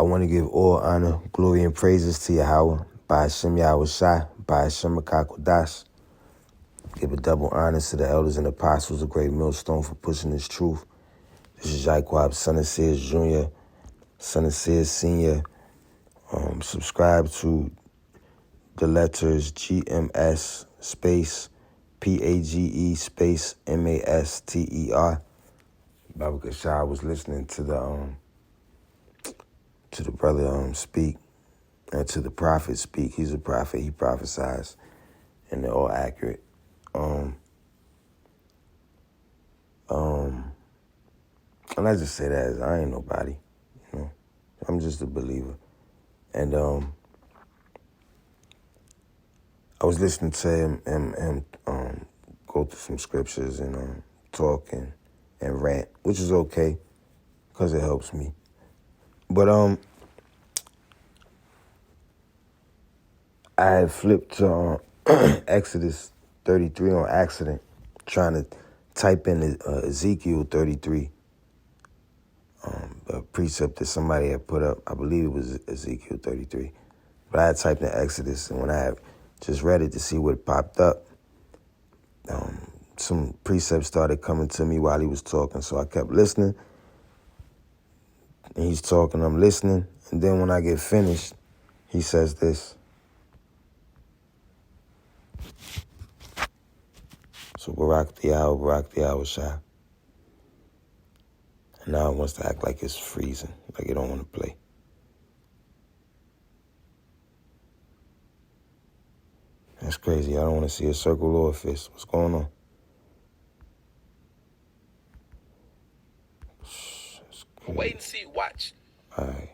I want to give all honor, glory, and praises to Yahweh, by Hashem Yahweh Shai, by Hashem Makakodash. Give a double honor to the elders and apostles of Great Millstone for pushing this truth. This is Jaquab, son of Sears Jr., son of Sears Sr. Subscribe to the letters GMS space PAGE space MASTER. Baba Kashai was listening to the brother speak, and to the prophet speak. He's a prophet. He prophesies, and they're all accurate. And I just say that as I ain't nobody, you know. I'm just a believer. And I was listening to him go through some scriptures and talk and rant, which is okay because it helps me. But I had flipped to Exodus 33 on accident, trying to type in Ezekiel 33, a precept that somebody had put up. I believe it was Ezekiel 33. But I had typed in Exodus, and when I had just read it to see what popped up, some precepts started coming to me while he was talking. So I kept listening, and he's talking, I'm listening, and then when I get finished, he says this. So Barak the Yahweh Shai. And now it wants to act like it's freezing, like it don't want to play. That's crazy. I don't want to see a circle or a fist. What's going on? Wait and see. Watch. All right.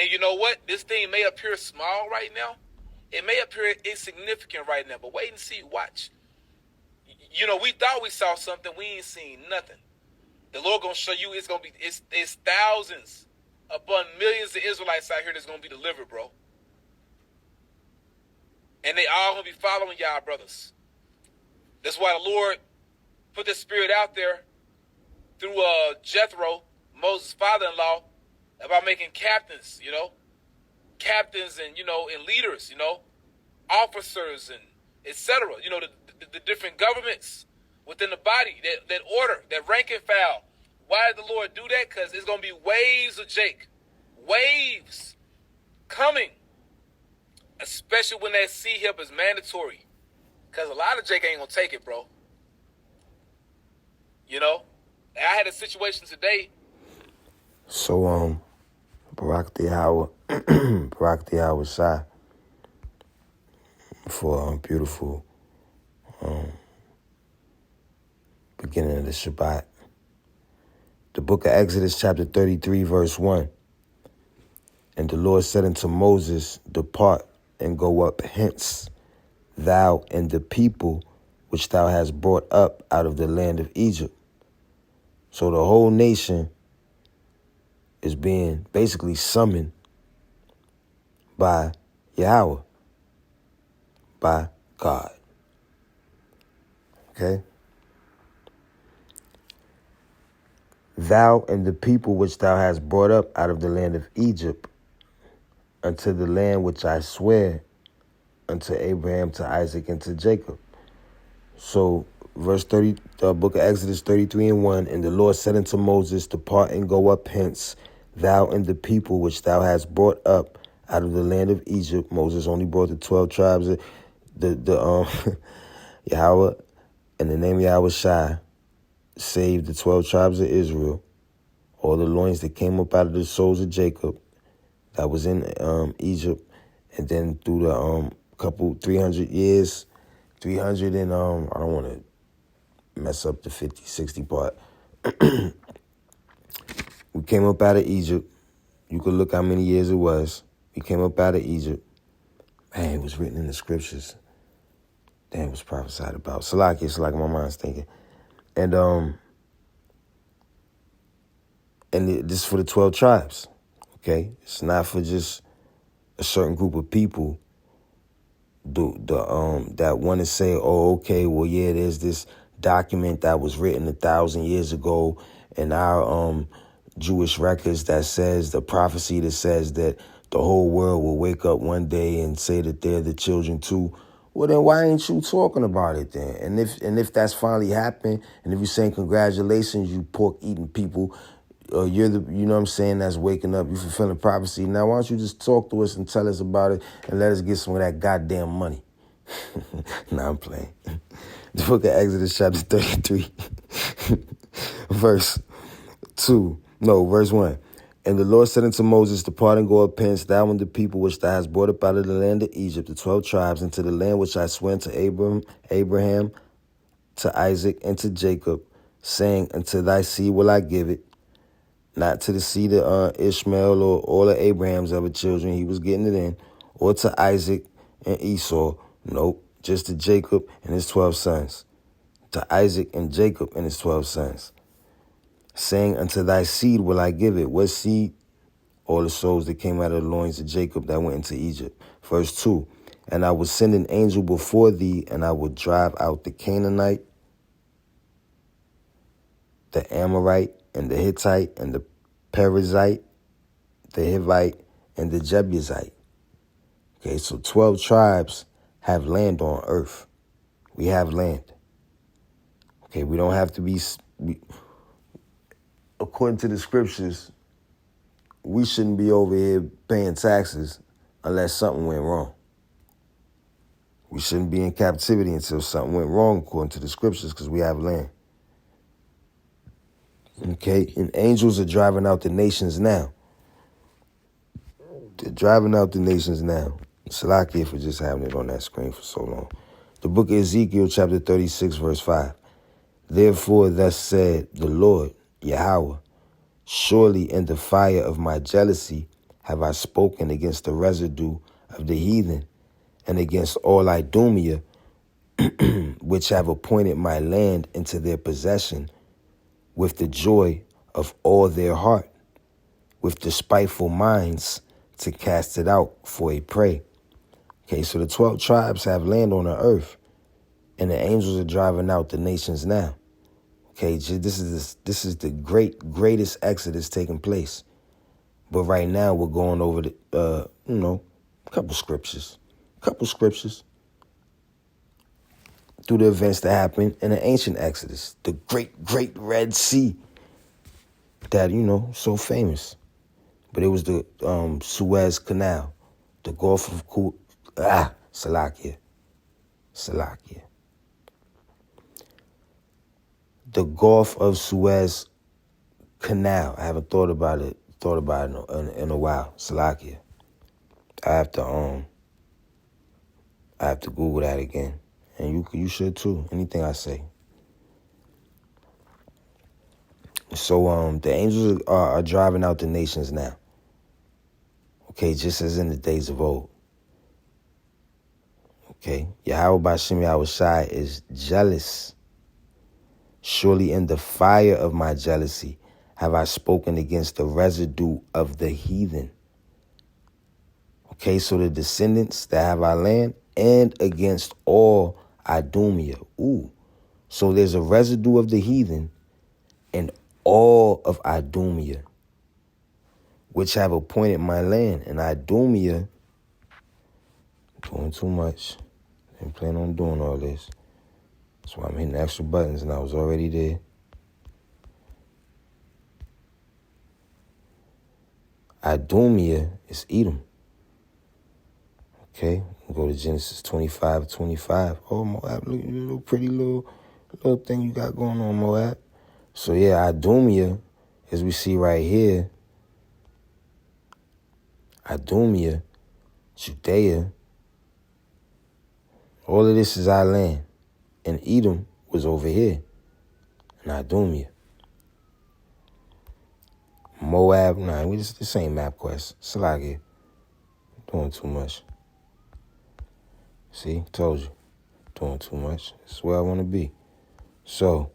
And you know what? This thing may appear small right now. It may appear insignificant right now, but wait and see. Watch. You know, we thought we saw something. We ain't seen nothing. The Lord gonna show you it's thousands upon millions of Israelites out here that's gonna be delivered, bro. And they all gonna be following y'all, brothers. That's why the Lord put the spirit out there through Jethro, Moses' father-in-law, about making captains, captains and, and leaders, officers and etc. The different governments within the body, that order, that rank and file. Why did the Lord do that? Because it's going to be waves of Jake. Waves coming. Especially when that C-hip is mandatory. Because a lot of Jake ain't going to take it, bro. I had a situation today. So, Barak the Yahweh Shai, for a beautiful beginning of the Shabbat. The book of Exodus chapter 33 verse 1. And the Lord said unto Moses, depart and go up hence, thou and the people which thou hast brought up out of the land of Egypt. So the whole nation is being basically summoned by Yahweh, by God. Okay? Thou and the people which thou hast brought up out of the land of Egypt unto the land which I swear unto Abraham, to Isaac, and to Jacob. So verse 30, the book of Exodus 33 and 1, and the Lord said unto Moses, depart and go up hence, thou and the people which thou hast brought up out of the land of Egypt. Moses only brought the 12 tribes of Yahweh, and the name of Yahweh Shai saved the 12 tribes of Israel, all the loins that came up out of the souls of Jacob that was in Egypt, and then through the 300 years, 300 and I don't want to mess up the 50, 60 part. We came up out of Egypt. You could look how many years it was. We came up out of Egypt. Man, it was written in the scriptures. Damn, it was prophesied about. Salaki, my mind's thinking. And this is for the 12 tribes, okay? It's not for just a certain group of people that want to say, oh, okay, well, yeah, there's this document that was written 1,000 years ago in our Jewish records that says, the prophecy that says that the whole world will wake up one day and say that they're the children too. Well, then why ain't you talking about it then? And if that's finally happened, and if you're saying congratulations, you pork eating people, you're the, you know what I'm saying, that's waking up, you fulfilling prophecy. Now, why don't you just talk to us and tell us about it and let us get some of that goddamn money? Nah, I'm playing. The book of Exodus chapter 33, verse 1. And the Lord said unto Moses, depart and go up hence, thou and the people which thou hast brought up out of the land of Egypt, the 12 tribes, into the land which I sware to Abraham, to Isaac, and to Jacob, saying, unto thy seed will I give it, not to the seed of Ishmael or all of Abraham's other children, he was getting it in, or to Isaac and Esau. Nope, just to Jacob and his 12 sons. To Isaac and Jacob and his 12 sons. Saying, unto thy seed will I give it. What seed? All the souls that came out of the loins of Jacob that went into Egypt. Verse 2. And I will send an angel before thee, and I will drive out the Canaanite, the Amorite, and the Hittite, and the Perizzite, the Hivite, and the Jebusite. Okay, so 12 tribes have land on earth. We have land. Okay, we don't have to be... according to the scriptures, we shouldn't be over here paying taxes unless something went wrong. We shouldn't be in captivity until something went wrong according to the scriptures because we have land. Okay, and angels are driving out the nations now. They're driving out the nations now. Salakia for just having it on that screen for so long. The book of Ezekiel chapter 36 verse 5. Therefore thus said the Lord, Yahweh, surely in the fire of my jealousy have I spoken against the residue of the heathen and against all Idumea, which have appointed my land into their possession with the joy of all their heart, with despiteful minds to cast it out for a prey. Okay, so the 12 tribes have land on the earth, and the angels are driving out the nations now. Okay, this is the greatest exodus taking place. But right now we're going over the a couple scriptures through the events that happened in the ancient Exodus, the great Red Sea that, so famous. But it was the Suez Canal, the Gulf of Salakia. The Gulf of Suez Canal. I haven't thought about it in a while. Salakia. I have to Google that again. And you should too. Anything I say. So the angels are driving out the nations now. Okay, just as in the days of old. Okay, Yahweh B'Shem Yahweh Shai is jealous. Surely in the fire of my jealousy have I spoken against the residue of the heathen. Okay, so the descendants that have our land and against all Idumea. Ooh, so there's a residue of the heathen and all of Idumea, which have appointed my land. And Idumea, doing too much. Didn't plan on doing all this. That's why I'm hitting extra buttons and I was already there. Idumea is Edom. Okay, we'll go to Genesis 25:25. Oh, Moab, look, little pretty little thing you got going on, Moab. So yeah, Idumea, as we see right here, Idumea, Judea, all of this is our land. And Edom was over here in Idumea. Moab, this ain't MapQuest. Salakia. Doing too much. See, told you. Doing too much. That's where I want to be. So,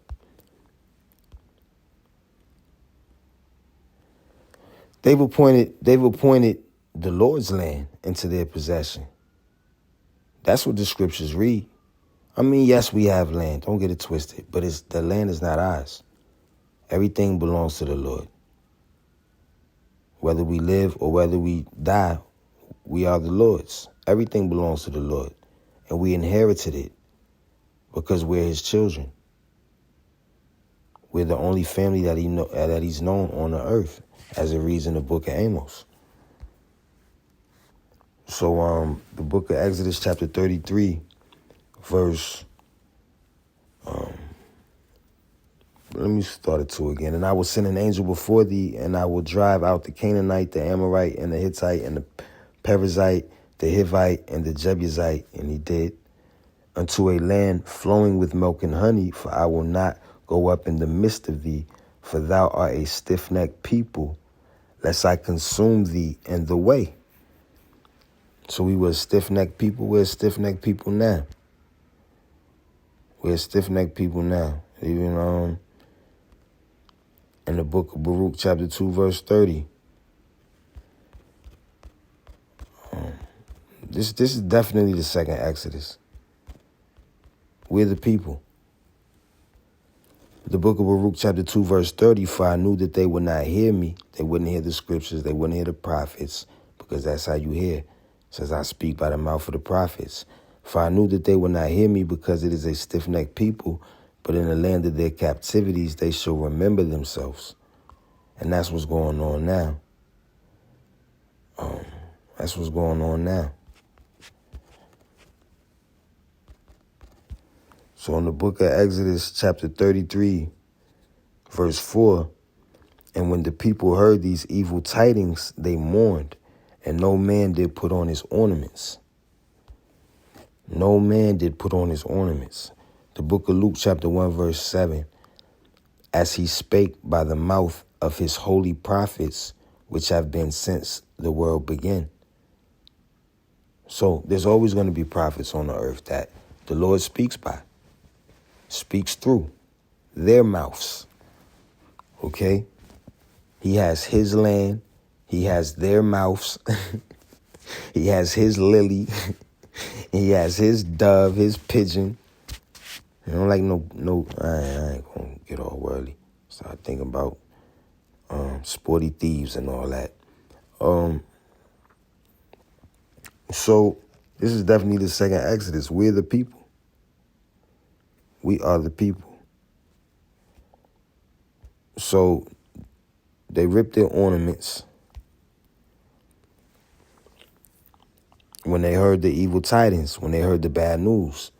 they've appointed the Lord's land into their possession. That's what the scriptures read. I mean, yes, we have land. Don't get it twisted. But the land is not ours. Everything belongs to the Lord. Whether we live or whether we die, we are the Lord's. Everything belongs to the Lord. And we inherited it because we're his children. We're the only family that he's known on the earth, as it reads in the book of Amos. So the book of Exodus chapter 33, verse, let me start it 2 again. And I will send an angel before thee, and I will drive out the Canaanite, the Amorite, and the Hittite, and the Perizzite, the Hivite, and the Jebusite, and he did, unto a land flowing with milk and honey, for I will not go up in the midst of thee, for thou art a stiff-necked people, lest I consume thee in the way. So we were stiff-necked people. We're stiff-necked people now. We're stiff-necked people now. Even in the book of Baruch, chapter 2, verse 30. This is definitely the second Exodus. We're the people. The book of Baruch, chapter 2, verse 30, for I knew that they would not hear me. They wouldn't hear the scriptures. They wouldn't hear the prophets, because that's how you hear. It says, I speak by the mouth of the prophets. For I knew that they would not hear me, because it is a stiff-necked people, but in the land of their captivities they shall remember themselves. And that's what's going on now. That's what's going on now. So in the book of Exodus, chapter 33, verse 4, and when the people heard these evil tidings, they mourned, and no man did put on his ornaments. No man did put on his ornaments. The book of Luke, chapter 1, verse 7, as he spake by the mouth of his holy prophets, which have been since the world began. So there's always going to be prophets on the earth that the Lord speaks by, speaks through their mouths. Okay? He has his land. He has their mouths. He has his lily. He has his dove, his pigeon. I don't like I ain't gonna get all worldly. Start thinking about sporty thieves and all that. So this is definitely the second Exodus. We're the people. We are the people. So they ripped their ornaments when they heard the evil tidings, when they heard the bad news.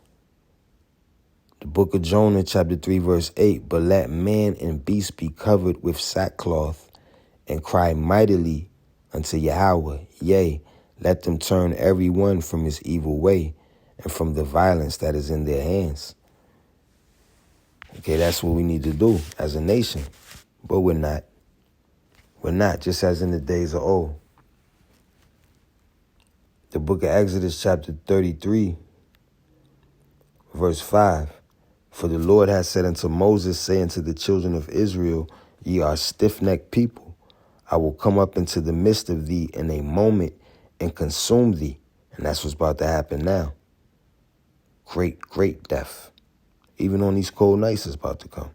The book of Jonah, chapter 3, verse 8, but let man and beast be covered with sackcloth and cry mightily unto Yahweh. Yea, let them turn every one from his evil way and from the violence that is in their hands. Okay, that's what we need to do as a nation. But we're not. We're not, just as in the days of old. The book of Exodus, chapter 33, verse 5. For the Lord has said unto Moses, saying to the children of Israel, ye are stiff-necked people. I will come up into the midst of thee in a moment and consume thee. And that's what's about to happen now. Great, great death. Even on these cold nights is about to come.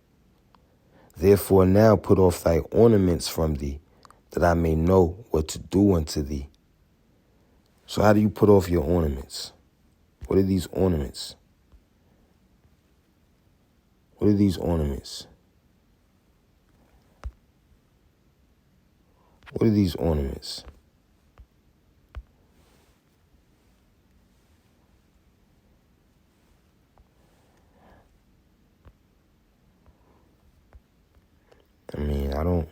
Therefore now put off thy ornaments from thee, that I may know what to do unto thee. So how do you put off your ornaments? What are these ornaments? What are these ornaments? What are these ornaments? I mean, I don't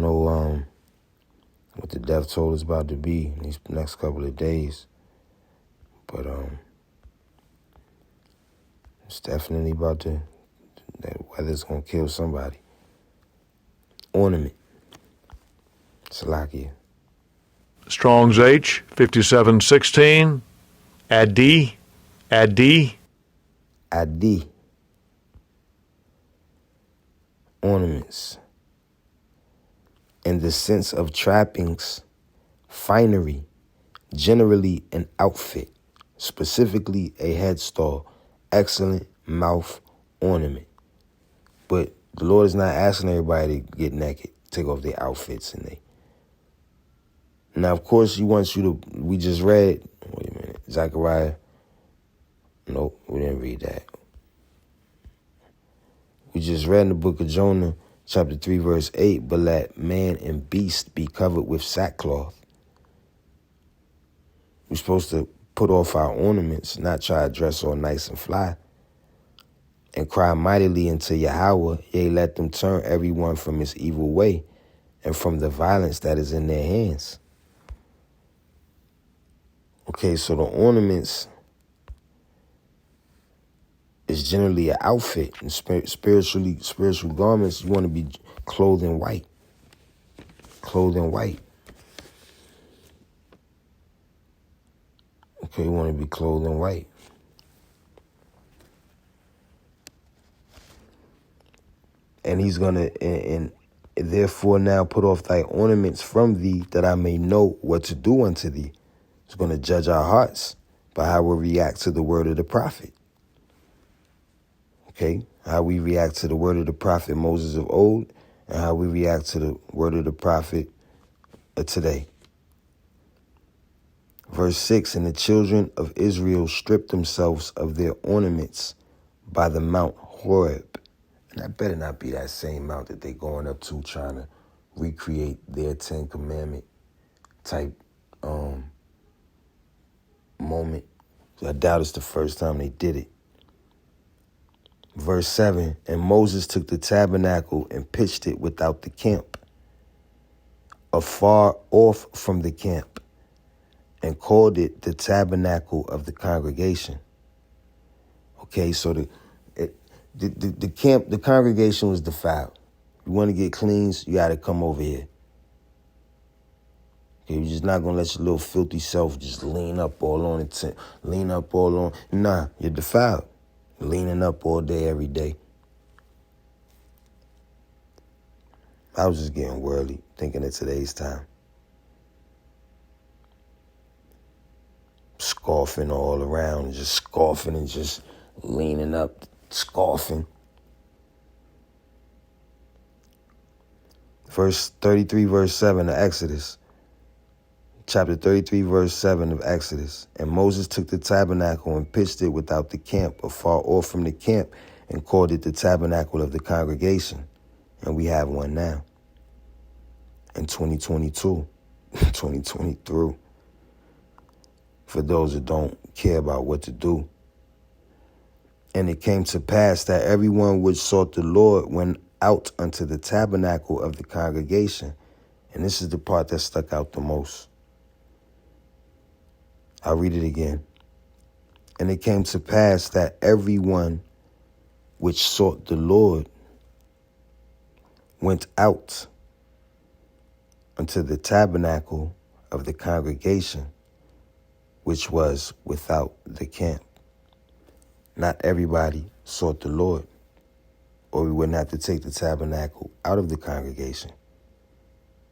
know what the death toll is about to be in these next couple of days. But it's definitely about to, that weather's gonna kill somebody. Ornament. Salakia. Strong's H, 5716. Add D. ID. Ornaments. In the sense of trappings, finery, generally an outfit. specifically a headstall, excellent mouth ornament. But the Lord is not asking everybody to get naked, take off their outfits and they. Now, of course, He wants you to, we just read, wait a minute, Zechariah. Nope, we didn't read that. We just read in the book of Jonah, chapter 3, verse 8, but let man and beast be covered with sackcloth. We're supposed to put off our ornaments, not try to dress all nice and fly, and cry mightily unto Yahweh, yea, let them turn everyone from his evil way and from the violence that is in their hands. Okay, so the ornaments is generally an outfit, and spiritual garments, you want to be clothed in white. Clothed in white. Okay, you want to be clothed in white. And He's going to, and therefore now put off thy ornaments from thee, that I may know what to do unto thee. He's going to judge our hearts by how we react to the word of the prophet. Okay, how we react to the word of the prophet Moses of old, and how we react to the word of the prophet of today. Verse 6, and the children of Israel stripped themselves of their ornaments by the Mount Horeb. And that better not be that same mount that they going up to trying to recreate their 10 Commandment type moment. I doubt it's the first time they did it. Verse 7, and Moses took the tabernacle and pitched it without the camp, afar off from the camp, and called it the tabernacle of the congregation. Okay, so the camp, the congregation was defiled. You want to get cleansed, you got to come over here. Okay, you're just not going to let your little filthy self just lean up all on it, lean up all on. Nah, you're defiled. Leaning up all day, every day. I was just getting worldly, thinking of today's time. Scoffing all around, and just scoffing and just leaning up, scoffing. Verse 33, verse 7 of Exodus. Chapter 33, verse 7 of Exodus. And Moses took the tabernacle and pitched it without the camp, afar off from the camp, and called it the tabernacle of the congregation. And we have one now. In 2022, 2023. For those that don't care about what to do. And it came to pass that everyone which sought the Lord went out unto the tabernacle of the congregation. And this is the part that stuck out the most. I'll read it again. And it came to pass that everyone which sought the Lord went out unto the tabernacle of the congregation, which was without the camp. Not everybody sought the Lord, or we wouldn't have to take the tabernacle out of the congregation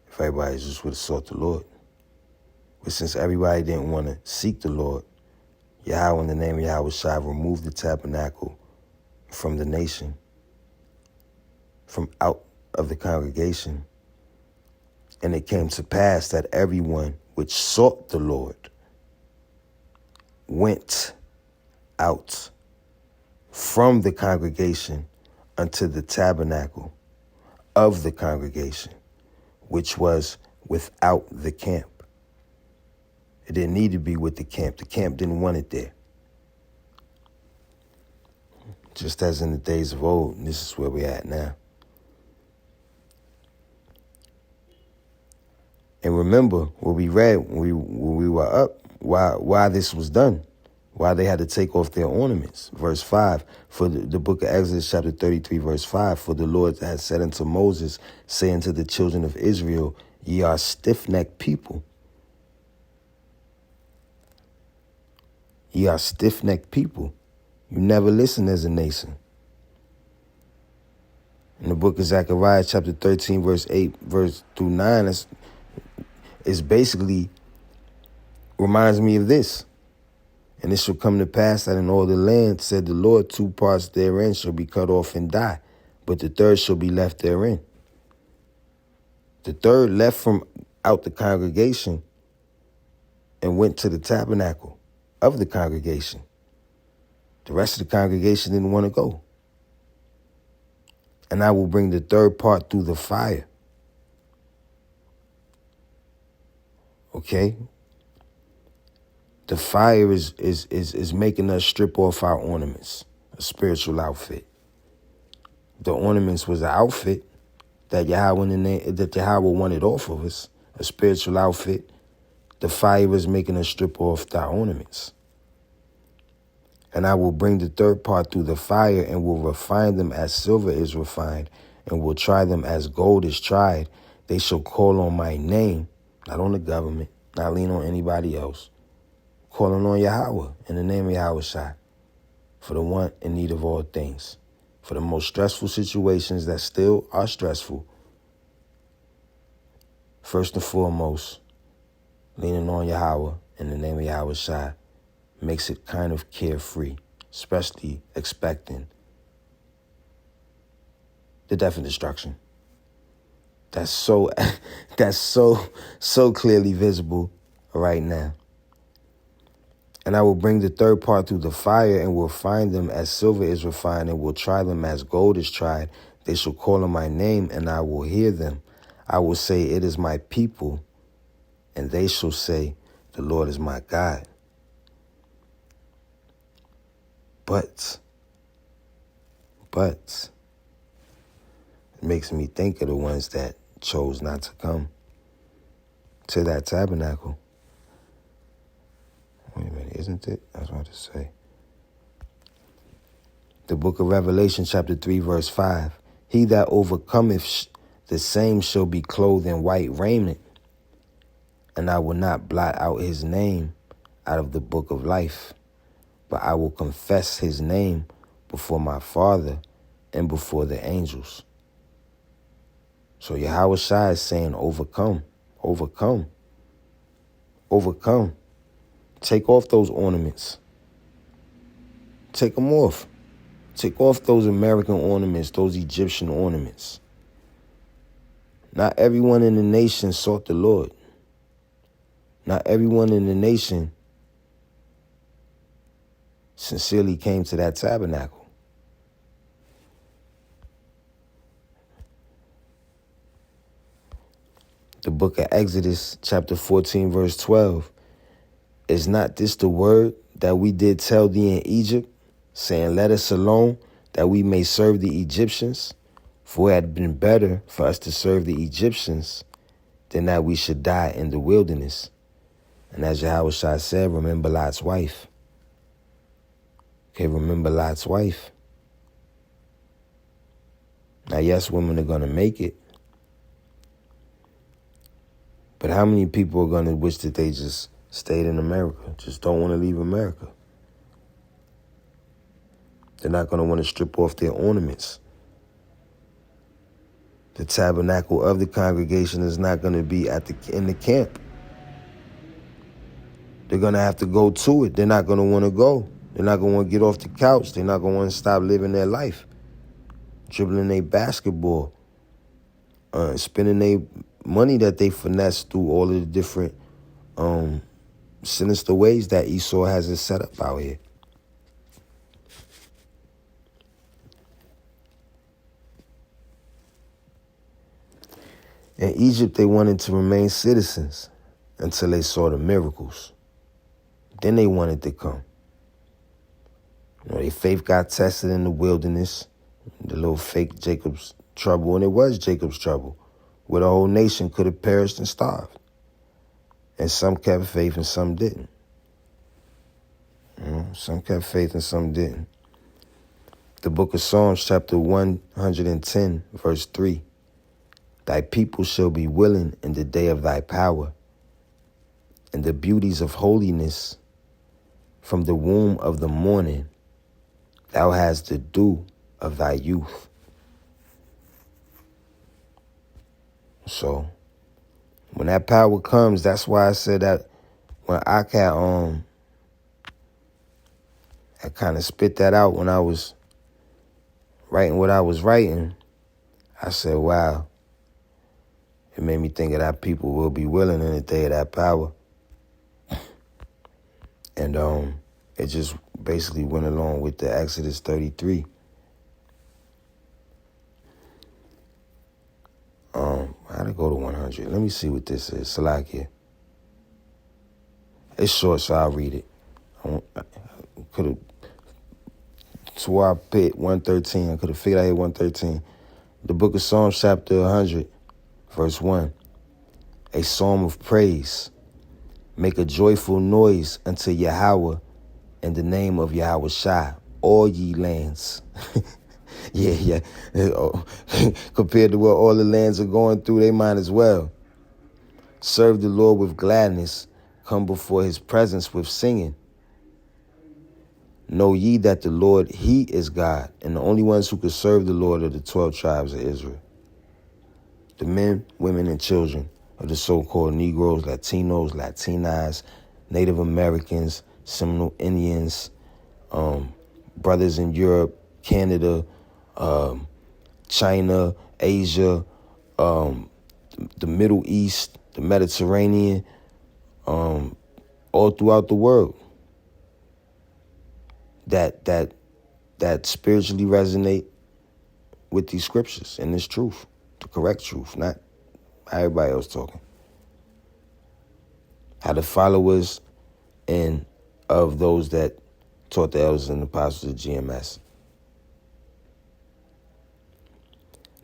if everybody just would have sought the Lord. But since everybody didn't want to seek the Lord, Yahweh, in the name of Yahweh Shai, removed the tabernacle from the nation, from out of the congregation. And it came to pass that everyone which sought the Lord went out from the congregation unto the tabernacle of the congregation, which was without the camp. It didn't need to be with the camp. The camp didn't want it there. Just as in the days of old, and this is where we're at now. And remember what we read when we were up, why this was done, why they had to take off their ornaments. Verse 5, for the book of Exodus, chapter 33, verse 5, for the Lord had said unto Moses, saying to the children of Israel, ye are stiff-necked people. Ye are stiff-necked people. You never listen as a nation. In the book of Zechariah, chapter 13, verse 8, verse through 9, is basically reminds me of this. And it shall come to pass that in all the land, said the Lord, 2 parts therein shall be cut off and die, but the third shall be left therein. The third left from out the congregation and went to the tabernacle of the congregation. The rest of the congregation didn't want to go. And I will bring the third part through the fire. Okay? The fire is making us strip off our ornaments, a spiritual outfit. The ornaments was an outfit that Yahweh wanted off of us, a spiritual outfit. The fire is making us strip off our ornaments. And I will bring the third part through the fire and will refine them as silver is refined and will try them as gold is tried. They shall call on my name, not on the government, not lean on anybody else. Calling on Yahweh in the name of Yahweh Shai for the one in need of all things, for the most stressful situations that still are stressful. First and foremost, leaning on Yahweh in the name of Yahweh Shai makes it kind of carefree, especially expecting the death and destruction. That's so clearly visible right now. And I will bring the third part through the fire and will find them as silver is refined and will try them as gold is tried. They shall call on my name and I will hear them. I will say, it is my people. And they shall say, the Lord is my God. But it makes me think of the ones that chose not to come to that tabernacle. Wait a minute, isn't it? I was about to say. The book of Revelation, chapter 3, verse 5. He that overcometh, the same shall be clothed in white raiment, and I will not blot out his name out of the book of life, but I will confess his name before my Father and before the angels. So Yahweh Shai is saying, overcome, overcome, overcome. Take off those ornaments. Take them off. Take off those American ornaments, those Egyptian ornaments. Not everyone in the nation sought the Lord. Not everyone in the nation sincerely came to that tabernacle. The book of Exodus, chapter 14, verse 12. Is not this the word that we did tell thee in Egypt, saying, let us alone, that we may serve the Egyptians? For it had been better for us to serve the Egyptians than that we should die in the wilderness. And as Yahweh Shai said, remember Lot's wife. Okay, remember Lot's wife. Now, yes, women are going to make it. But how many people are going to wish that they just stayed in America, just don't want to leave America? They're not going to want to strip off their ornaments. The tabernacle of the congregation is not going to be in the camp. They're going to have to go to it. They're not going to want to go. They're not going to want to get off the couch. They're not going to want to stop living their life, dribbling their basketball, spending their money that they finesse through all of the different sinister ways that Esau has it set up out here. In Egypt, they wanted to remain citizens until they saw the miracles. Then they wanted to come. You know, their faith got tested in the wilderness, the little fake Jacob's trouble, and it was Jacob's trouble, where the whole nation could have perished and starved. And some kept faith and some didn't. Some kept faith and some didn't. The book of Psalms, chapter 110, verse 3. Thy people shall be willing in the day of thy power, and the beauties of holiness from the womb of the morning. Thou hast the dew of thy youth. So, when that power comes, that's why I said that when Ak had I kind of spit that out when I was writing what I was writing. I said, wow, it made me think of that people will be willing in the day of that power. And it just basically went along with the Exodus 33. How'd it go to 100? Let me see what this is. Salakia. It's short, so I'll read it. I could have swore I picked 113. I could have figured I hit 113. The book of Psalms, chapter 100, verse 1. A psalm of praise. Make a joyful noise unto Yahweh in the name of Yahweh Shai, all ye lands. Yeah. Compared to what all the lands are going through, they might as well. Serve the Lord with gladness. Come before his presence with singing. Know ye that the Lord, he is God, and the only ones who could serve the Lord are the 12 tribes of Israel. The men, women, and children of the so-called Negroes, Latinos, Latinas, Native Americans, Seminole Indians, brothers in Europe, Canada, China, Asia, the Middle East, the Mediterranean, all throughout the world that spiritually resonate with these scriptures and this truth, the correct truth, not everybody else talking. How the followers and of those that taught the elders and apostles of GMS.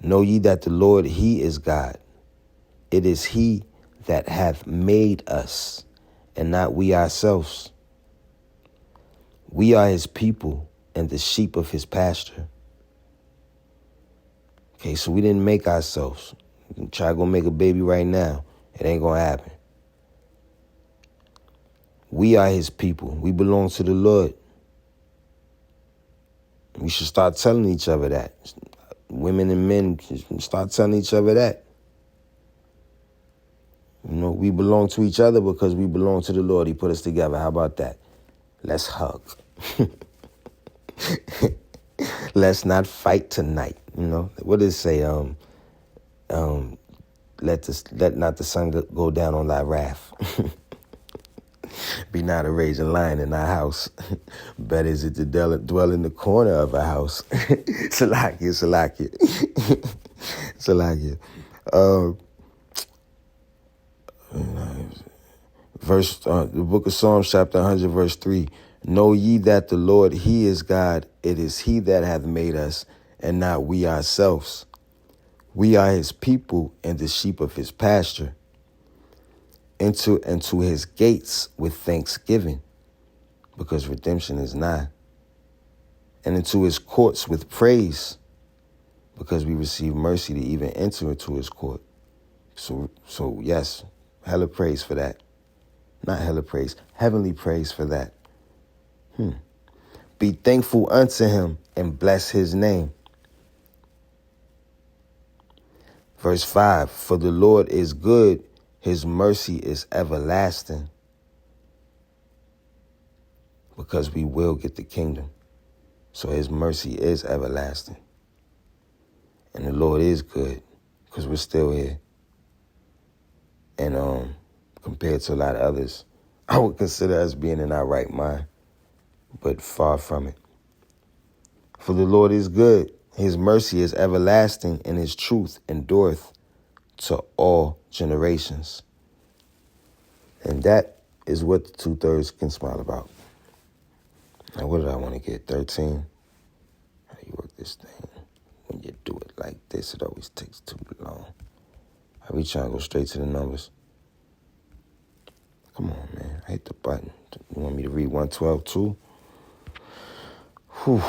Know ye that the Lord, he is God. It is he that hath made us, and not we ourselves. We are his people and the sheep of his pasture. Okay, so we didn't make ourselves. Try to go make a baby right now. It ain't gonna happen. We are his people. We belong to the Lord. We should start telling each other that. Women and men should start telling each other that. You know, we belong to each other because we belong to the Lord. He put us together. How about that? Let's hug. Let's not fight tonight. You know, what does it say? Let not the sun go down on thy wrath. Be not a raging lion in thy house. Better is it to dwell in the corner of a house. Salakia. The book of Psalms, chapter 100, verse 3. Know ye that the Lord, he is God. It is he that hath made us, and not we ourselves. We are his people and the sheep of his pasture. Enter into his gates with thanksgiving, because redemption is nigh. And into his courts with praise, because we receive mercy to even enter into his court. So yes, hella praise for that. Not hella praise, heavenly praise for that. Be thankful unto him and bless his name. Verse 5, for the Lord is good, his mercy is everlasting. Because we will get the kingdom. So his mercy is everlasting. And the Lord is good, because we're still here. And compared to a lot of others, I would consider us being in our right mind, but far from it. For the Lord is good, his mercy is everlasting, and his truth endureth to all generations. And that is what the 2/3 can smile about. Now, what did I want to get? 13? How do you work this thing? When you do it like this, it always takes too long. I be trying to go straight to the numbers. Come on, man. I hit the button. You want me to read 112 too? All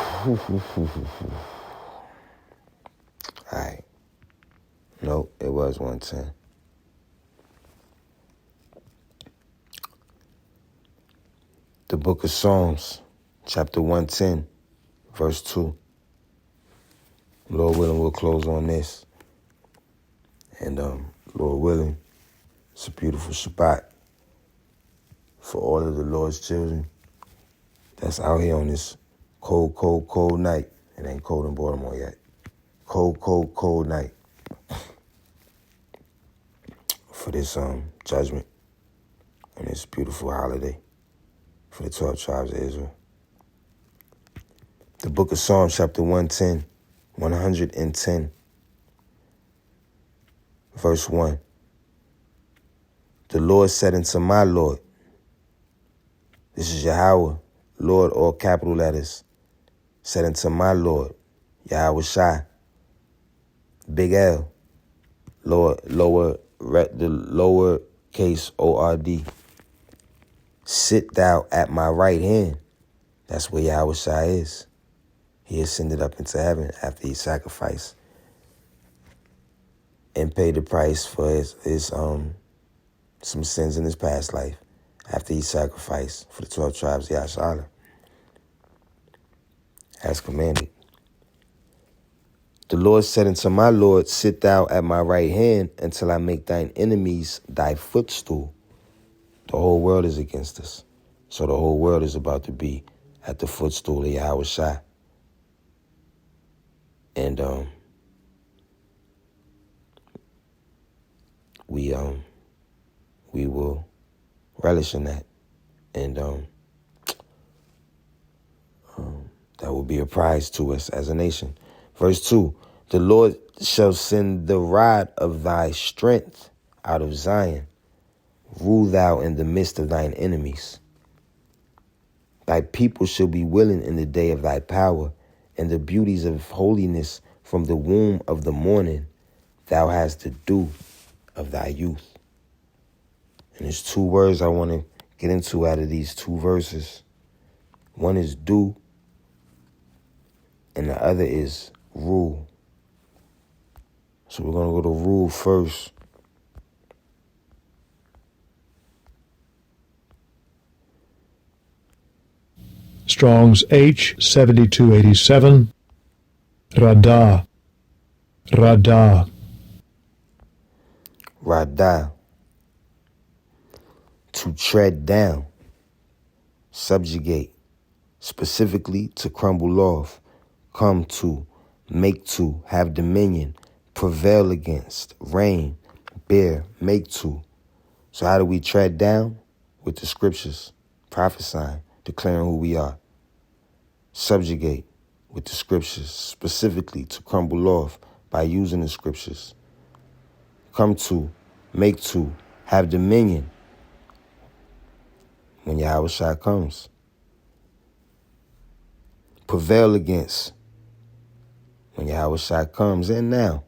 right. Nope, it was 110. The book of Psalms, chapter 110, verse 2. Lord willing, we'll close on this. And Lord willing, it's a beautiful Shabbat for all of the Lord's children. that's out here on this cold, cold, cold night. It ain't cold in Baltimore yet. Cold, cold, cold night for this judgment on this beautiful holiday for the 12 tribes of Israel. The book of Psalms, chapter 110, verse 1. The Lord said unto my Lord, this is Yahweh, Lord, all capital letters, said unto my Lord, Yahweh Shai, big L, Lord, the lower case O-R-D, sit thou at my right hand. That's where Yahweh Shai is. He ascended up into heaven after he sacrificed and paid the price for his some sins in his past life after he sacrificed for the 12 tribes of Yashala, as commanded. The Lord said unto my Lord, sit thou at my right hand until I make thine enemies thy footstool. The whole world is against us. So the whole world is about to be at the footstool of Yahweh Shai. And we will relish in that. And that will be a prize to us as a nation. Verse 2, the Lord shall send the rod of thy strength out of Zion. Rule thou in the midst of thine enemies. Thy people shall be willing in the day of thy power, and the beauties of holiness from the womb of the morning. Thou hast the dew of thy youth. And there's two words I want to get into out of these two verses. One is dew, and the other is rule. So we're going to go to rule first. Strong's H7287. Radah. Radah. Radah. To tread down. Subjugate. Specifically to crumble off. Come to. Make to. Have dominion. Prevail against. Reign. Bear. Make to. So how do we tread down? With the scriptures. Prophesying. Declaring who we are. Subjugate with the scriptures, specifically to crumble off by using the scriptures. Come to, make to, have dominion when Yahweh Shai comes. Prevail against when Yahweh Shai comes, and now,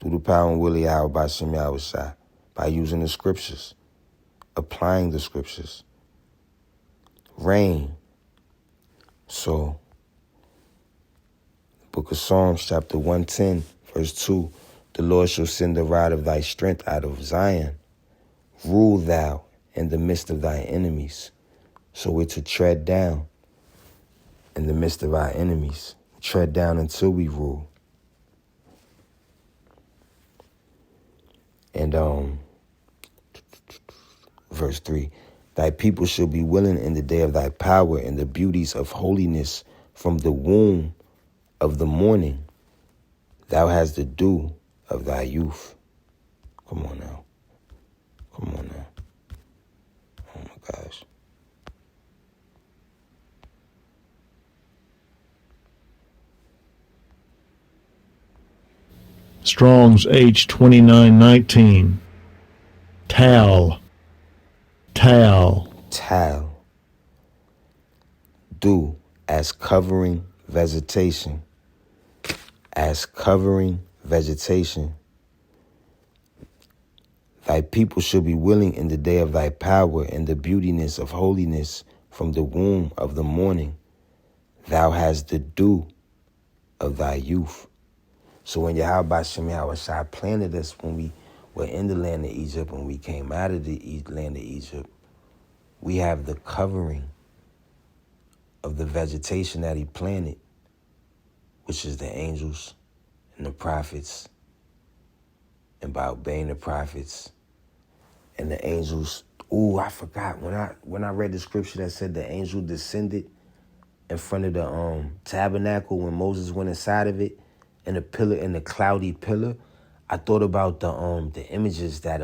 through the power and will of Yahweh by Shem Yahweh Shai, by using the scriptures, applying the scriptures. Reign. So, book of Psalms, chapter 110, verse 2, the Lord shall send the rod of thy strength out of Zion. Rule thou in the midst of thy enemies. So we're to tread down in the midst of our enemies. Tread down until we rule. And verse 3, thy people shall be willing in the day of thy power and the beauties of holiness from the womb of the morning. Thou hast the dew of thy youth. Come on now. Come on now. Oh my gosh. Strong's H2919. Tal. Tal. Tal. Dew as covering vegetation. As covering vegetation. Thy people shall be willing in the day of thy power and the beautiness of holiness from the womb of the morning. Thou hast the dew of thy youth. So when Yahweh Shem Yahweh Shai planted us when we were in the land of Egypt, when we came out of the land of Egypt, we have the covering of the vegetation that he planted, which is the angels and the prophets. And by obeying the prophets and the angels, I forgot when I read the scripture that said the angel descended in front of the tabernacle when Moses went inside of it, and the pillar and the cloudy pillar, I thought about the images that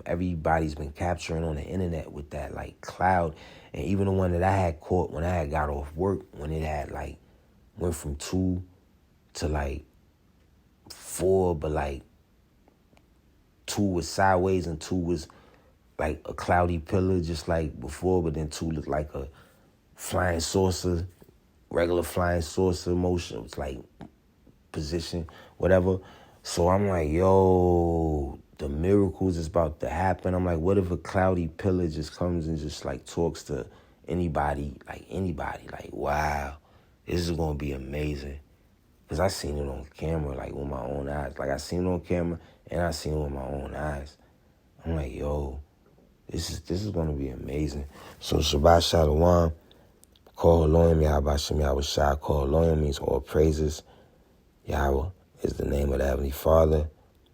everybody's been capturing on the internet with that like cloud, and even the one that I had caught when I had got off work, when it had like went from 2 to like 4, but like 2 was sideways and 2 was like a cloudy pillar just like before, but then 2 looked like a flying saucer, regular flying saucer motion. It's like position, whatever. So I'm like, yo, the miracles is about to happen. I'm like, what if a cloudy pillar just comes and just like talks to anybody, like, wow, this is going to be amazing. Because I seen it on camera, like with my own eyes. Like I seen it on camera and I seen it with my own eyes. I'm like, yo, this is going to be amazing. So Shabbat Shalom. Call Elohim Yahweh Shem Yahweh Shai. Call Elohim means all praises. Yahweh is the name of the Heavenly Father.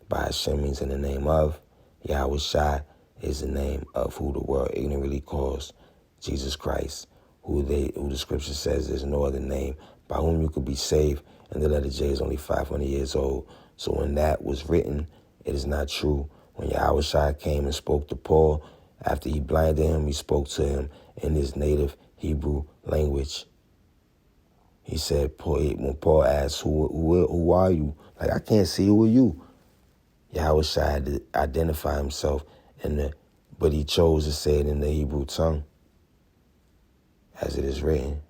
By Hashem means in the name of. Yahweh Shai is the name of who the world ignorantly calls Jesus Christ, who the scripture says there's no other name by whom you could be saved. And the letter J is only 500 years old. So when that was written, it is not true. When Yahweh Shai came and spoke to Paul, after he blinded him, he spoke to him in his native Hebrew language. He said, when Paul asked, who are you? Like, I can't see, who are you? Yahweh Shai had to identify himself, but he chose to say it in the Hebrew tongue, as it is written.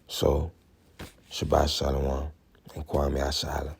So, Shabbat Shalom and Kwame Ashala.